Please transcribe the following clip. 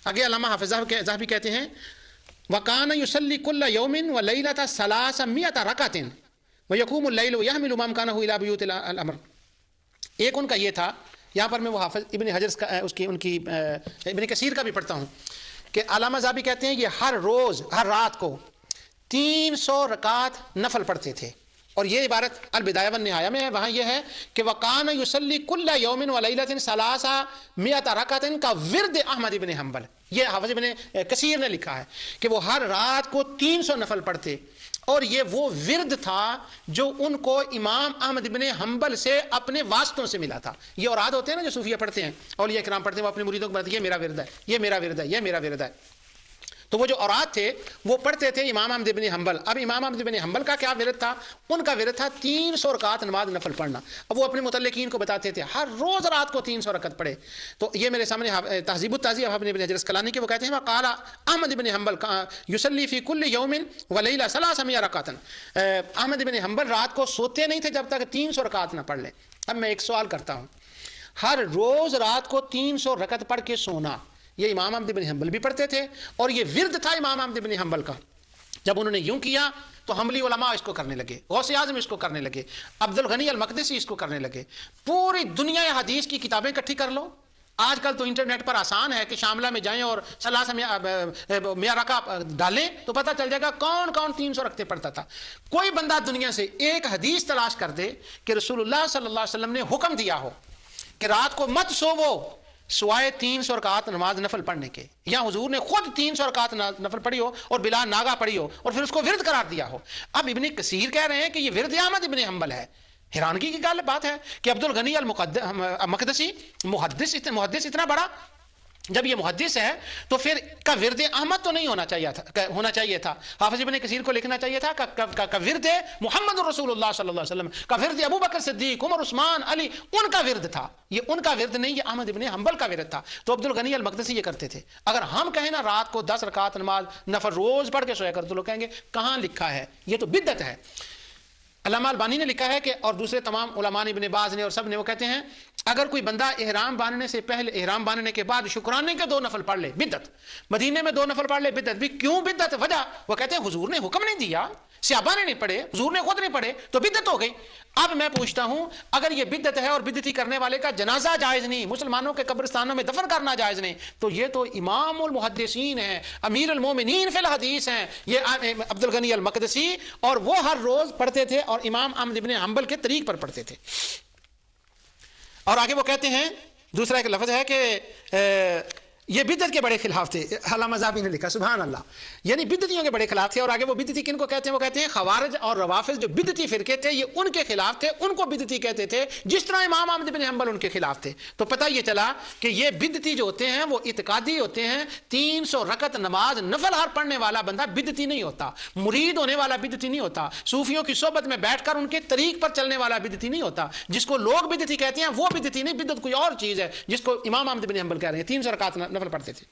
آگے علامہ حافظ ذہبی کہتے ہیں وَكَانَ يُصَلِّي كُلَّ يَوْمٍ وَلَيْلَةً 300 رَكَعَةٍ وَيَقُومُ اللَّيْلُ وَيَحْمِلُ مَا أَمْكَنَهُ إِلَى بُيُوتِ الْأَمْرِ. ایک ان کا یہ تھا، یہاں پر میں وہ حافظ ابن حجر کا ابن کثیر کا بھی پڑھتا ہوں کہ علامہ ذہبی کہتے ہیں یہ ہر روز ہر رات کو 300 رکعت نفل پڑھتے تھے. اور یہ عبارت البدایہ والنہایہ میں ہے، وہاں یہ ہے کہ وَكَانَ يُصَلِّي كُلَّ يَوْمٍ وَلَيْلَةٍ 300 رَكَعَةٍ کا ورد احمد ابن حنبل. یہ حافظ ابن کثیر نے لکھا ہے کہ وہ ہر رات کو 300 نفل پڑھتے، اور یہ وہ ورد تھا جو ان کو امام احمد ابن حنبل سے اپنے واسطوں سے ملا تھا. یہ اوراد ہوتے ہیں نا جو صوفیہ پڑھتے ہیں، اولیاء کرام پڑھتے ہیں، وہ اپنے مریدوں کو بتاتے ہیں یہ میرا ورد ہے، یہ میرا ورد ہے، یہ میرا ورد ہے. تو وہ جو اوراد تھے وہ پڑھتے تھے امام احمد بن حنبل. اب امام احمد بن حنبل کا کیا ورد تھا؟ ان کا ورد تھا 300 رکعت نماز نفل پڑھنا. اب وہ اپنے متعلقین کو بتاتے تھے ہر روز رات کو 300 رکعت پڑھے. تو یہ میرے سامنے تہذیب التہذیب ابن حجر اسقلانی کے وہ کہتے ہیں وقال احمد بن حنبل یصلی فی کل یوم ولیلہ 300 رکعت. احمد بن حنبل رات کو سوتے نہیں تھے جب تک 300 رکعت نہ پڑھ لیں. اب میں ایک سوال کرتا ہوں، ہر روز رات کو 300 رکعت پڑھ کے سونا یہ امام احمد بن حنبل بھی پڑھتے تھے، اور یہ ورد تھا امام احمد بن حنبل کا. جب انہوں نے یوں کیا تو حنبلی علماء اس کو کرنے لگے، غوث اعظم اس کو کرنے لگے، عبد الغنی المقدسی اس کو کرنے لگے. پوری دنیا حدیث کی کتابیں اکٹھی کر لو. آج کل تو انٹرنیٹ پر آسان ہے کہ شاملہ میں جائیں اور 300 رکعت ڈالیں تو پتہ چل جائے گا کون کون 300 رکعتیں پڑھتا تھا. کوئی بندہ دنیا سے ایک حدیث تلاش کر دے کہ رسول اللہ صلی اللہ علیہ وسلم نے حکم دیا ہو کہ رات کو مت سوو سوائے 300 رکعت نماز نفل پڑھنے کے، یا حضور نے خود 300 رکعت نفل پڑھی ہو اور بلا ناگا پڑھی ہو اور پھر اس کو ورد قرار دیا ہو. اب ابن کثیر کہہ رہے ہیں کہ یہ ورد احمد ابن حنبل ہے. حیرانگی کی بات ہے کہ عبد الغنی المقدسی محدث اتنا بڑا، جب یہ محدث ہے تو پھر کا ورد احمد تو نہیں ہونا چاہیے تھا. حافظ ابن کثیر کو لکھنا چاہیے تھا کا ورد محمد رسول اللہ صلی اللہ علیہ وسلم، کا ورد ابو بکر صدیق، عمر، عثمان، علی، ان کا ورد تھا. یہ ان کا ورد نہیں، یہ احمد ابن حنبل کا ورد تھا. تو عبد الغنی المقدسی یہ کرتے تھے. اگر ہم کہیں نا رات کو 10 رکعت نماز نفل روز پڑھ کے سویا کر تو لوگ کہیں گے کہاں لکھا ہے، یہ تو بدعت ہے. علامہ البانی نے لکھا ہے کہ، اور دوسرے تمام علماء نے، ابن باز نے اور سب نے، وہ کہتے ہیں اگر کوئی بندہ احرام باندھنے سے پہلے، احرام باندھنے کے بعد شکرانے کے 2 نفل پڑھ لے بدعت، مدینے میں 2 نفل پڑھ لے بدعت. بھی کیوں بدعت؟ وجہ وہ کہتے ہیں حضور نے حکم نہیں دیا، صحابہ نے نہیں پڑھے، حضور نے خود نہیں پڑھے تو بدعت ہو گئی. اب میں پوچھتا ہوں اگر یہ بدعت ہے اور بدعتی کرنے والے کا جنازہ جائز نہیں، مسلمانوں کے قبرستانوں میں دفن کرنا جائز نہیں، تو یہ تو امام المحدثین ہیں، امیر المومنین فی الحدیث ہیں، یہ عبد الغنی المقدسی، اور وہ ہر روز پڑھتے تھے اور امام احمد بن حنبل کے طریق پر پڑھتے تھے. اور آگے وہ کہتے ہیں دوسرا ایک لفظ ہے کہ یہ بدعت کے بڑے خلاف تھے. علامہ ذہبی نے لکھا سبحان اللہ، یعنی بدعتیوں کے بڑے خلاف تھے. اور آگے وہ بدعتی کن کو کہتے ہیں؟ وہ کہتے ہیں خوارج اور روافض جو بدعتی فرقے تھے یہ ان کے خلاف تھے، ان کو بدعتی کہتے تھے جس طرح امام احمد بن حنبل ان کے خلاف تھے. تو پتہ یہ چلا کہ یہ بدعتی جو ہوتے ہیں وہ اعتقادی ہوتے ہیں. 300 رکعت نماز نفل ہر پڑھنے والا بندہ بدعتی نہیں ہوتا، مرید ہونے والا بدعتی نہیں ہوتا، صوفیوں کی صحبت میں بیٹھ کر ان کے طریق پر چلنے والا بدعتی نہیں ہوتا. جس کو لوگ بدعتی کہتے ہیں وہ بدعتی نہیں، بدعت کوئی اور چیز ہے جس کو امام احمد بن حنبل کہہ رہے ہیں. 300 رکعت نفل پڑھتے تھے.